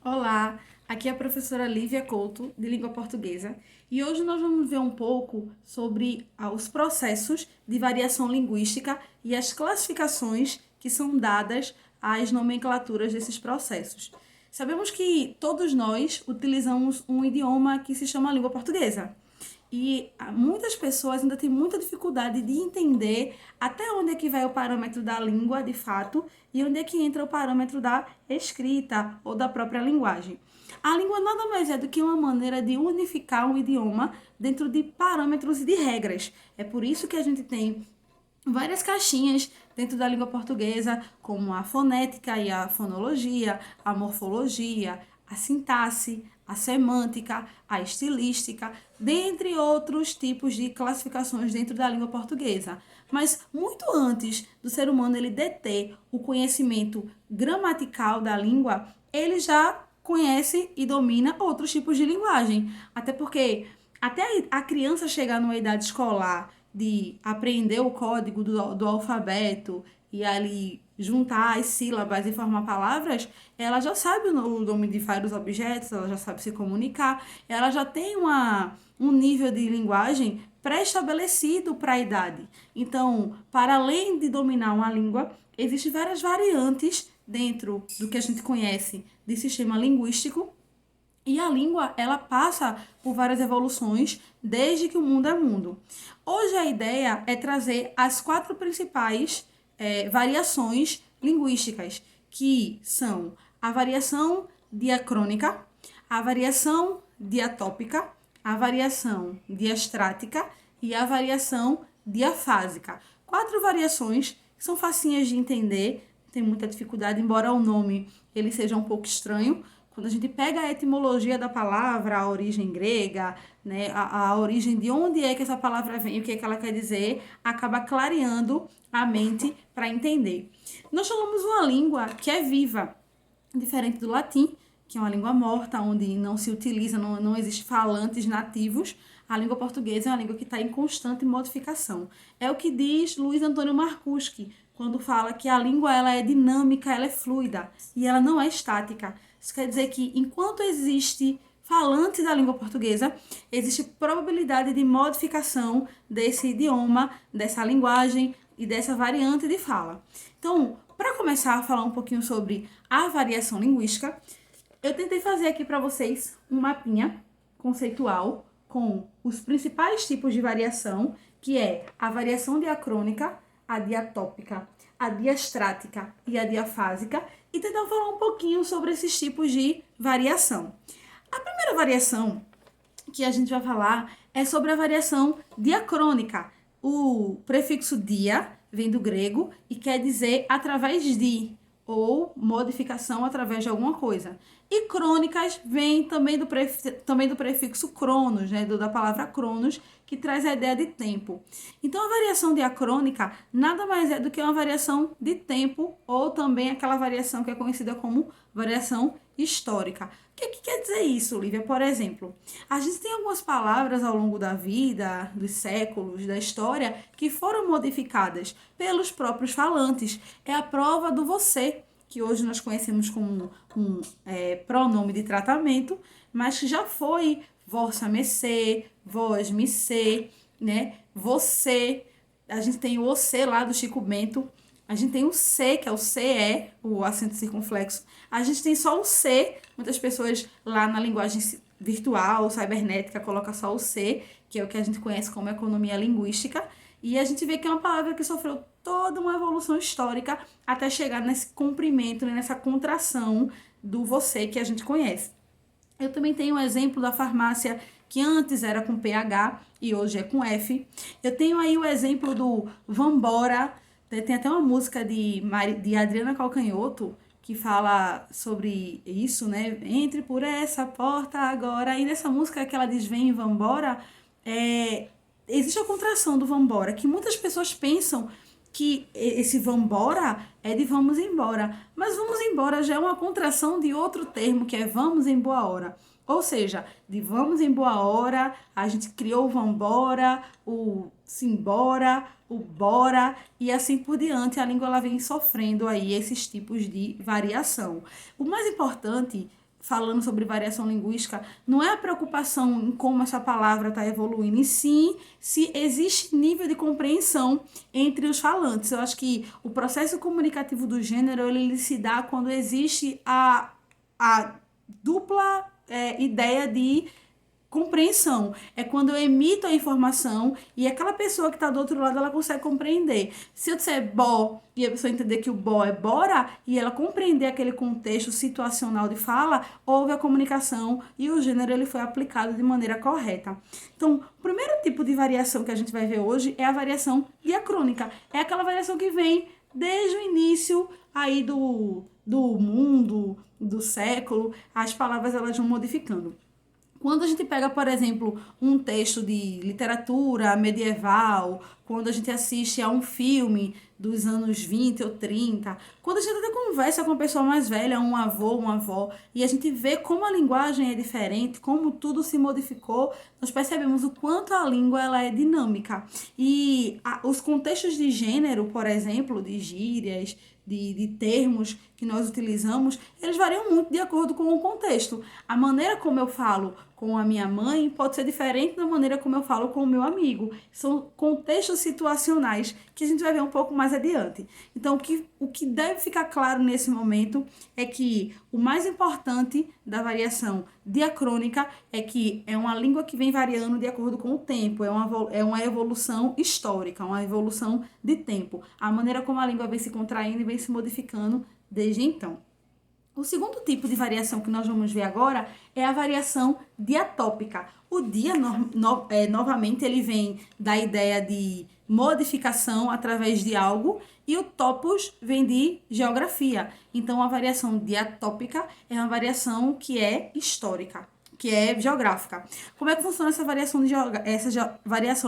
Olá, aqui é a professora Lívia Couto, de Língua Portuguesa, e hoje nós vamos ver um pouco sobre os processos de variação linguística e as classificações que são dadas às nomenclaturas desses processos. Sabemos que todos nós utilizamos um idioma que se chama língua portuguesa. E muitas pessoas ainda têm muita dificuldade de entender até onde é que vai o parâmetro da língua, de fato, e onde é que entra o parâmetro da escrita ou da própria linguagem. A língua nada mais é do que uma maneira de unificar um idioma dentro de parâmetros e de regras. É por isso que a gente tem várias caixinhas dentro da língua portuguesa, como a fonética e a fonologia, a morfologia, a sintaxe, a semântica, a estilística, dentre outros tipos de classificações dentro da língua portuguesa. Mas muito antes do ser humano ele deter o conhecimento gramatical da língua, ele já conhece e domina outros tipos de linguagem. Até porque até a criança chegar numa idade escolar de aprender o código do alfabeto e ali juntar as sílabas e formar palavras, ela já sabe o nome de vários objetos, ela já sabe se comunicar, ela já tem um nível de linguagem pré-estabelecido para a idade. Então, para além de dominar uma língua, existem várias variantes dentro do que a gente conhece de sistema linguístico e a língua, ela passa por várias evoluções desde que o mundo é mundo. Hoje a ideia é trazer as quatro principais variações linguísticas, que são a variação diacrônica, a variação diatópica, a variação diastrática e a variação diafásica. Quatro variações que são facinhas de entender, tem muita dificuldade, embora o nome ele seja um pouco estranho. Quando a gente pega a etimologia da palavra, a origem grega, né, a origem de onde é que essa palavra vem, o que é que ela quer dizer, acaba clareando a mente para entender. Nós falamos uma língua que é viva, diferente do latim, que é uma língua morta, onde não se utiliza, não existe falantes nativos. A língua portuguesa é uma língua que está em constante modificação. É o que diz Luiz Antônio Marcuschi, quando fala que a língua ela é dinâmica, ela é fluida e ela não é estática. Isso quer dizer que enquanto existe falantes da língua portuguesa, existe probabilidade de modificação desse idioma, dessa linguagem e dessa variante de fala. Então, para começar a falar um pouquinho sobre a variação linguística, eu tentei fazer aqui para vocês um mapinha conceitual com os principais tipos de variação, que é a variação diacrônica, a diatópica, a diastrática e a diafásica, e tentar falar um pouquinho sobre esses tipos de variação. A primeira variação que a gente vai falar é sobre a variação diacrônica. O prefixo dia vem do grego e quer dizer através de, ou modificação através de alguma coisa. E crônicas vem também do prefixo cronos, né, da palavra cronos, que traz a ideia de tempo. Então, a variação diacrônica nada mais é do que uma variação de tempo, ou também aquela variação que é conhecida como variação histórica. O que quer dizer isso, Lívia? Por exemplo, a gente tem algumas palavras ao longo da vida, dos séculos, da história, que foram modificadas pelos próprios falantes. É a prova do você, que hoje nós conhecemos como um pronome de tratamento, mas que já foi vossa mercê, vós me ser, né? Você, a gente tem o você lá do Chico Bento, a gente tem o C, que é o CE, o acento circunflexo. A gente tem só o C, muitas pessoas lá na linguagem virtual, cibernética, colocam só o C, que é o que a gente conhece como economia linguística. E a gente vê que é uma palavra que sofreu toda uma evolução histórica até chegar nesse comprimento, nessa contração do você que a gente conhece. Eu também tenho um exemplo da farmácia que antes era com PH e hoje é com F. Eu tenho aí o exemplo do Vambora. Tem até uma música de Adriana Calcanhoto que fala sobre isso, né? Entre por essa porta agora. E nessa música que ela diz vem, vambora, existe a contração do vambora, que muitas pessoas pensam que esse vambora é de vamos embora. Mas vamos embora já é uma contração de outro termo, que é vamos em boa hora. Ou seja, de vamos em boa hora, a gente criou o vambora, o simbora, o bora e assim por diante. A língua ela vem sofrendo aí esses tipos de variação. O mais importante falando sobre variação linguística, não é a preocupação em como essa palavra está evoluindo, e sim se existe nível de compreensão entre os falantes. Eu acho que o processo comunicativo do gênero, ele se dá quando existe a dupla ideia de compreensão. É quando eu emito a informação e aquela pessoa que está do outro lado, ela consegue compreender. Se eu disser bó e a pessoa entender que o bó é bora e ela compreender aquele contexto situacional de fala, houve a comunicação e o gênero ele foi aplicado de maneira correta. Então, o primeiro tipo de variação que a gente vai ver hoje é a variação diacrônica. É aquela variação que vem desde o início aí do mundo, do século, as palavras elas vão modificando. Quando a gente pega, por exemplo, um texto de literatura medieval, quando a gente assiste a um filme dos anos 20 ou 30, quando a gente até conversa com uma pessoa mais velha, um avô, uma avó, e a gente vê como a linguagem é diferente, como tudo se modificou, nós percebemos o quanto a língua ela é dinâmica. E os contextos de gênero, por exemplo, de gírias, de termos que nós utilizamos, eles variam muito de acordo com o contexto. A maneira como eu falo com a minha mãe pode ser diferente da maneira como eu falo com o meu amigo. São contextos situacionais que a gente vai ver um pouco mais adiante. Então, o que deve ficar claro nesse momento é que o mais importante da variação diacrônica é que é uma língua que vem variando de acordo com o tempo, é uma evolução histórica, uma evolução de tempo. A maneira como a língua vem se contraindo e vem se modificando desde então. O segundo tipo de variação que nós vamos ver agora é a variação diatópica. O dia, novamente, ele vem da ideia de modificação através de algo e o topos vem de geografia. Então, a variação diatópica é uma variação que é histórica, que é geográfica. Como é que funciona essa variação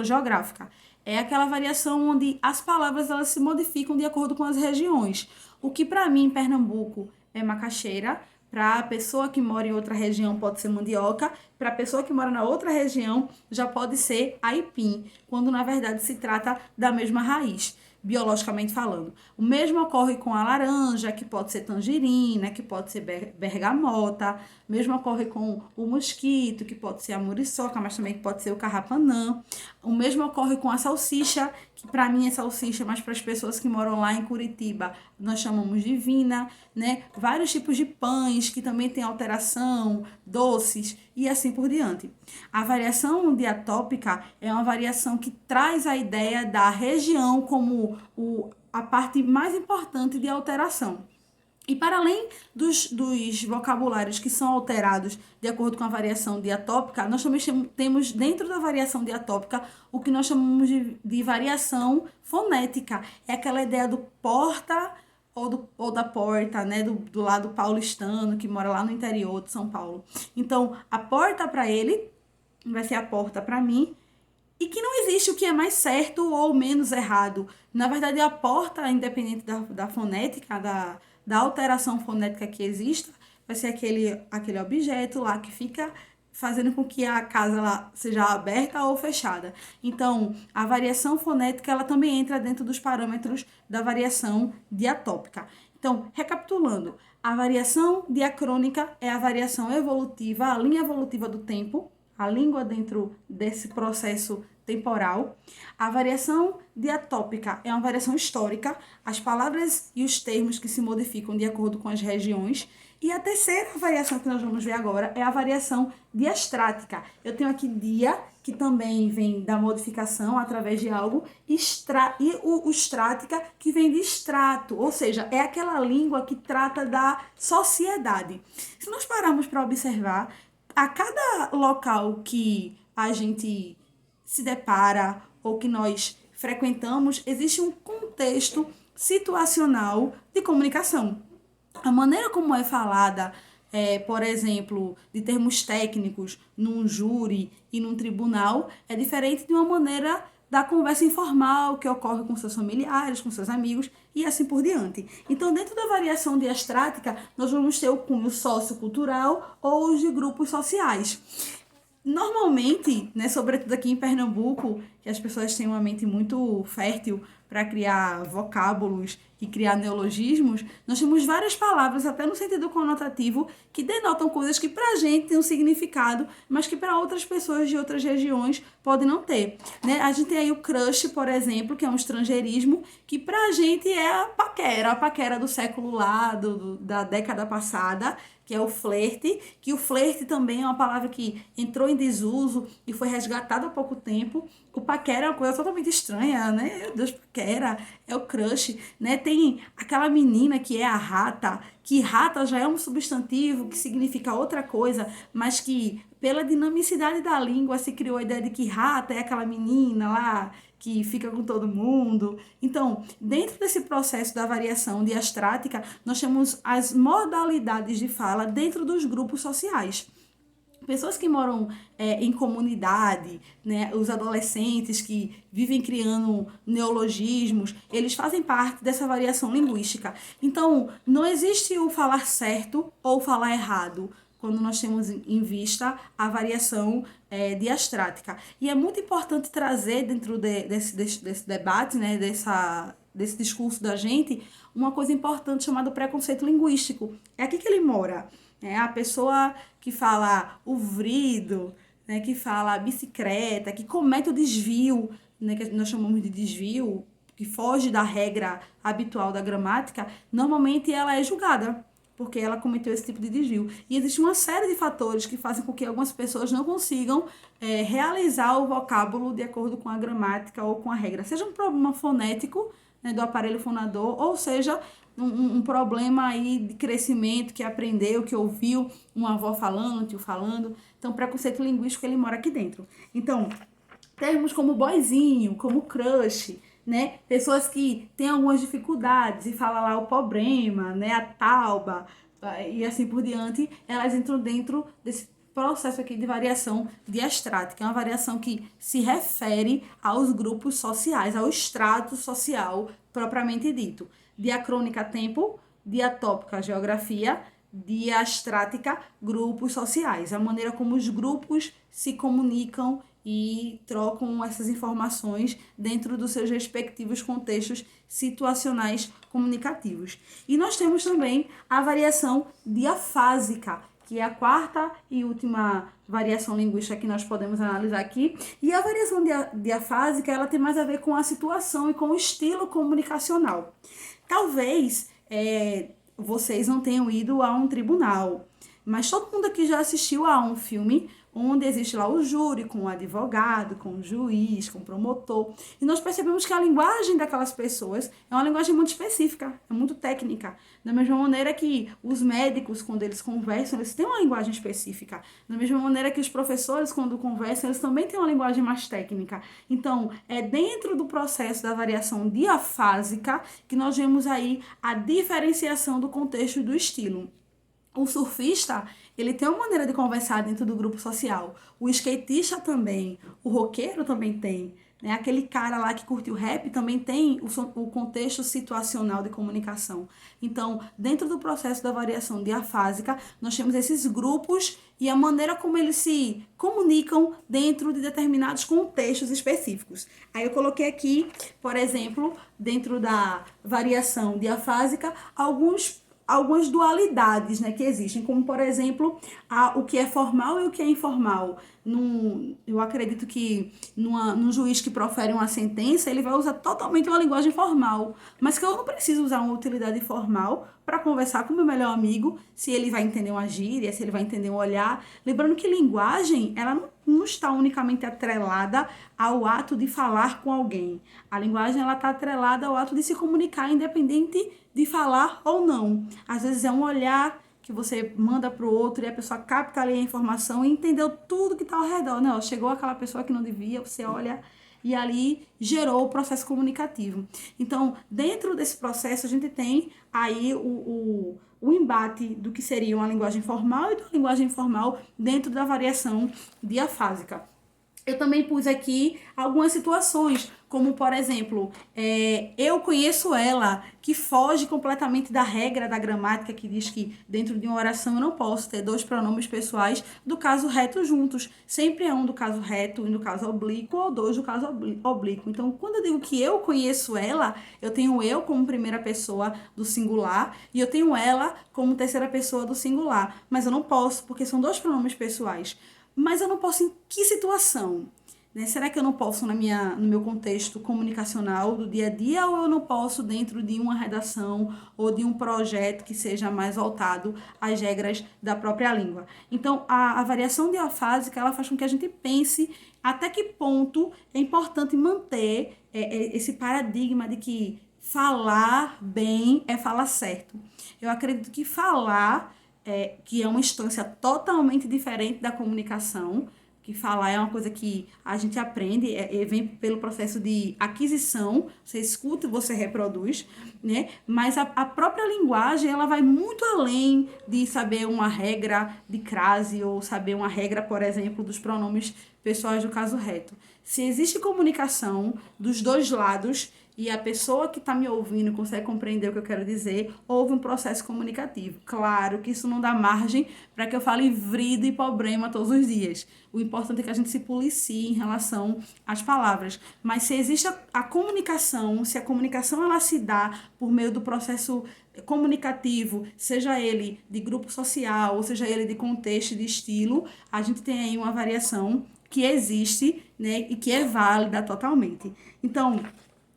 geográfica? É aquela variação onde as palavras elas se modificam de acordo com as regiões. O que para mim, em Pernambuco, é macaxeira, para a pessoa que mora em outra região pode ser mandioca, para a pessoa que mora na outra região já pode ser aipim, quando na verdade se trata da mesma raiz, biologicamente falando. O mesmo ocorre com a laranja, que pode ser tangerina, que pode ser bergamota, o mesmo ocorre com o mosquito, que pode ser a muriçoca, mas também pode ser o carrapanã. O mesmo ocorre com a salsicha, que para mim é salsicha, mas para as pessoas que moram lá em Curitiba, nós chamamos de vina, né? Vários tipos de pães que também tem alteração, doces e assim por diante. A variação diatópica é uma variação que traz a ideia da região como a parte mais importante de alteração. E para além dos vocabulários que são alterados de acordo com a variação diatópica, nós também temos dentro da variação diatópica o que nós chamamos de variação fonética. É aquela ideia do porta ou da porta, né, do lado paulistano, que mora lá no interior de São Paulo. Então, a porta para ele vai ser a porta para mim, e que não existe o que é mais certo ou menos errado. Na verdade, a porta, independente da fonética, da alteração fonética que exista, vai ser aquele objeto lá que fica fazendo com que a casa lá seja aberta ou fechada. Então, a variação fonética ela também entra dentro dos parâmetros da variação diatópica. Então, recapitulando, a variação diacrônica é a variação evolutiva, a linha evolutiva do tempo, a língua dentro desse processo temporal. A variação diatópica é uma variação histórica, as palavras e os termos que se modificam de acordo com as regiões. E a terceira variação que nós vamos ver agora é a variação diastrática. Eu tenho aqui dia, que também vem da modificação através de algo, e o estrática, que vem de extrato, ou seja, é aquela língua que trata da sociedade. Se nós pararmos para observar, a cada local que a gente se depara ou que nós frequentamos, existe um contexto situacional de comunicação. A maneira como é falada, por exemplo, de termos técnicos num júri e num tribunal, é diferente de uma maneira da conversa informal que ocorre com seus familiares, com seus amigos e assim por diante. Então, dentro da variação diastrática, nós vamos ter o cunho sociocultural ou os de grupos sociais. Normalmente, né, sobretudo aqui em Pernambuco, que as pessoas têm uma mente muito fértil para criar vocábulos e criar neologismos, nós temos várias palavras, até no sentido conotativo, que denotam coisas que para a gente têm um significado, mas que para outras pessoas de outras regiões podem não ter. Né? A gente tem aí o crush, por exemplo, que é um estrangeirismo, que para a gente é a paquera do século lá, da década passada, que é o flerte, que o flerte também é uma palavra que entrou em desuso e foi resgatada há pouco tempo. O paquera é uma coisa totalmente estranha, né? Meu Deus, paquera é o crush, né? Tem aquela menina que é a rata, que rata já é um substantivo que significa outra coisa, mas que pela dinamicidade da língua se criou a ideia de que rata é aquela menina lá que fica com todo mundo. Então, dentro desse processo da variação diastrática, nós temos as modalidades de fala dentro dos grupos sociais. Pessoas que moram em comunidade, né, os adolescentes que vivem criando neologismos, eles fazem parte dessa variação linguística. Então, não existe o falar certo ou falar errado quando nós temos em vista a variação diastrática. E é muito importante trazer dentro desse debate, né, desse discurso da gente, uma coisa importante chamada preconceito linguístico. É aqui que ele mora. A pessoa que fala o vrido, né, que fala bicicleta, que comete o desvio, né, que nós chamamos de desvio, que foge da regra habitual da gramática, normalmente ela é julgada, porque ela cometeu esse tipo de desvio. E existe uma série de fatores que fazem com que algumas pessoas não consigam realizar o vocábulo de acordo com a gramática ou com a regra. Seja um problema fonético, né, do aparelho fonador, ou seja, um problema aí de crescimento, que aprendeu, que ouviu uma avó falando, um tio falando. Então, o preconceito linguístico, ele mora aqui dentro. Então, termos como boyzinho, como crush, né? Pessoas que têm algumas dificuldades e fala lá o problema, né? A tauba e assim por diante, elas entram dentro desse processo aqui de variação diastrática. É uma variação que se refere aos grupos sociais, ao estrato social propriamente dito. Diacrônica, tempo; diatópica, geografia; diastrática, grupos sociais. A maneira como os grupos se comunicam e trocam essas informações dentro dos seus respectivos contextos situacionais comunicativos. E nós temos também a variação diafásica, que é a quarta e última variação linguística que nós podemos analisar aqui. E a variação diafásica, ela tem mais a ver com a situação e com o estilo comunicacional. Talvez vocês não tenham ido a um tribunal, mas todo mundo aqui já assistiu a um filme onde existe lá o júri, com o advogado, com o juiz, com o promotor. E nós percebemos que a linguagem daquelas pessoas é uma linguagem muito específica, é muito técnica. Da mesma maneira que os médicos, quando eles conversam, eles têm uma linguagem específica. Da mesma maneira que os professores, quando conversam, eles também têm uma linguagem mais técnica. Então, é dentro do processo da variação diafásica que nós vemos aí a diferenciação do contexto e do estilo. O surfista, ele tem uma maneira de conversar dentro do grupo social. O skatista também, o roqueiro também tem, né? Aquele cara lá que curte o rap também tem o contexto situacional de comunicação. Então, dentro do processo da variação diafásica, nós temos esses grupos e a maneira como eles se comunicam dentro de determinados contextos específicos. Aí eu coloquei aqui, por exemplo, dentro da variação diafásica, algumas dualidades, né, que existem, como, por exemplo, o que é formal e o que é informal. Eu acredito que num juiz que profere uma sentença, ele vai usar totalmente uma linguagem formal, mas que eu não preciso usar uma utilidade formal para conversar com o meu melhor amigo, se ele vai entender uma gíria, se ele vai entender um olhar. Lembrando que linguagem, ela não está unicamente atrelada ao ato de falar com alguém. A linguagem, ela está atrelada ao ato de se comunicar, independente de falar ou não. Às vezes é um olhar que você manda para o outro e a pessoa capta ali a informação e entendeu tudo que está ao redor. Não, chegou aquela pessoa que não devia, você olha e ali gerou o processo comunicativo. Então, dentro desse processo, a gente tem aí o embate do que seria uma linguagem formal e da linguagem informal dentro da variação diafásica. Eu também pus aqui algumas situações, como, por exemplo, eu conheço ela, que foge completamente da regra da gramática, que diz que dentro de uma oração eu não posso ter dois pronomes pessoais do caso reto juntos. Sempre é um do caso reto e do caso oblíquo, ou dois do caso oblíquo. Então, quando eu digo que eu conheço ela, eu tenho eu como primeira pessoa do singular e eu tenho ela como terceira pessoa do singular. Mas eu não posso, porque são dois pronomes pessoais. Mas eu não posso em que situação? Né? Será que eu não posso no meu contexto comunicacional do dia a dia ou eu não posso dentro de uma redação ou de um projeto que seja mais voltado às regras da própria língua? Então, a variação diafásica, ela faz com que a gente pense até que ponto é importante manter esse paradigma de que falar bem é falar certo. Eu acredito que falar que é uma instância totalmente diferente da comunicação, que falar é uma coisa que a gente aprende, vem pelo processo de aquisição, você escuta e você reproduz, né? Mas a própria linguagem, ela vai muito além de saber uma regra de crase ou saber uma regra, por exemplo, dos pronomes pessoais do caso reto. Se existe comunicação dos dois lados, e a pessoa que está me ouvindo consegue compreender o que eu quero dizer, houve um processo comunicativo. Claro que isso não dá margem para que eu fale vrida e problema todos os dias. O importante é que a gente se policie em relação às palavras. Mas se existe a comunicação, se a comunicação ela se dá por meio do processo comunicativo, seja ele de grupo social, ou seja ele de contexto e de estilo, a gente tem aí uma variação que existe, né, e que é válida totalmente. Então,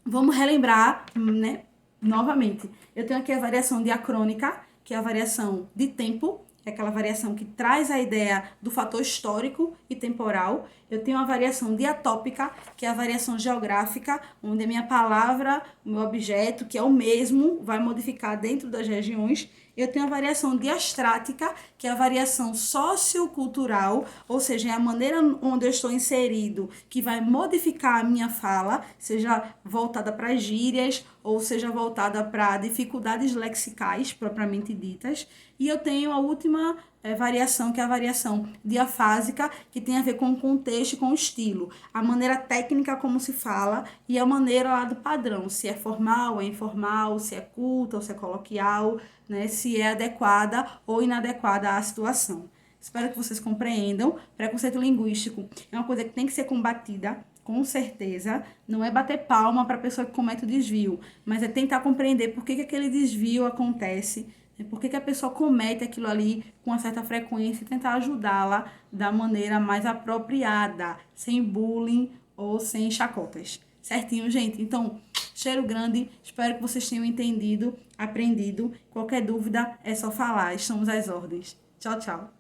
vamos relembrar, né, novamente. Eu tenho aqui a variação diacrônica, que é a variação de tempo, é aquela variação que traz a ideia do fator histórico e temporal. Eu tenho a variação diatópica, que é a variação geográfica, onde a minha palavra, o meu objeto, que é o mesmo, vai modificar dentro das regiões. Eu tenho a variação diastrática, que é a variação sociocultural, ou seja, é a maneira onde eu estou inserido, que vai modificar a minha fala, seja voltada para gírias ou seja voltada para dificuldades lexicais propriamente ditas. E eu tenho a última variação, que é a variação diafásica, que tem a ver com o contexto e com o estilo. A maneira técnica como se fala e a maneira lá do padrão, se é formal, é informal, se é culta ou se é coloquial, né? Se é adequada ou inadequada à situação. Espero que vocês compreendam. Preconceito linguístico é uma coisa que tem que ser combatida, com certeza. Não é bater palma para a pessoa que comete o desvio, mas é tentar compreender por que aquele desvio acontece, por que a pessoa comete aquilo ali com uma certa frequência e tentar ajudá-la da maneira mais apropriada, sem bullying ou sem chacotas. Certinho, gente? Então, cheiro grande. Espero que vocês tenham entendido, aprendido. Qualquer dúvida é só falar. Estamos às ordens. Tchau, tchau.